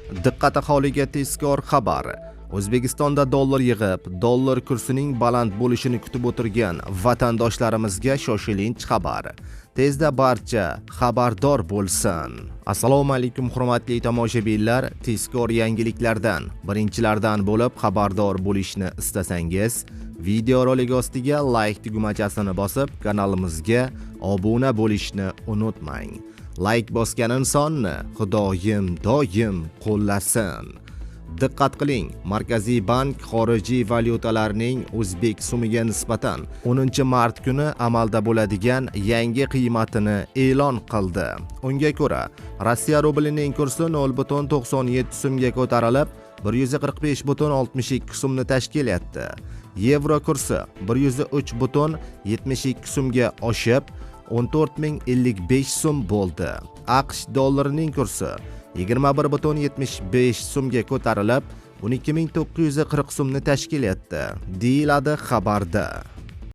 Diqqat aholiga tezkor xabar. O'zbekistonda dollar yig'ib, dollar kursining baland bo'lishini kutib o'tirgan vatandoshlarimizga shoshilinch xabar. Tezda barcha xabardor bo'lsin. Assalomu alaykum hurmatli tomoshabinlar, tezkor yangiliklardan birinchilardan bo'lib xabardor bo'lishni istasangiz, video rolik ostiga like tugmachasini bosib, kanalimizga obuna bo'lishni unutmang. Like bosgan insonni Xudoyim doim qo'llasin. Diqqat qiling, Markaziy bank xorijiy valyutalarning o'zbek so'miga nisbatan 10-mart kuni amalda bo'ladigan yangi qiymatini e'lon qildi. Unga ko'ra, Rossiya rublining kursi 0.97 so'mga ko'tarilib, 145.62 so'mni tashkil etdi. Yevro kursi 103.72 so'mga oshib, 14.055 so'm bo'ldi. AQSh dollarining kursi 21.75 so'mga ko'tarilib, 12.940 so'mni tashkil etdi, deyiladi xabarda.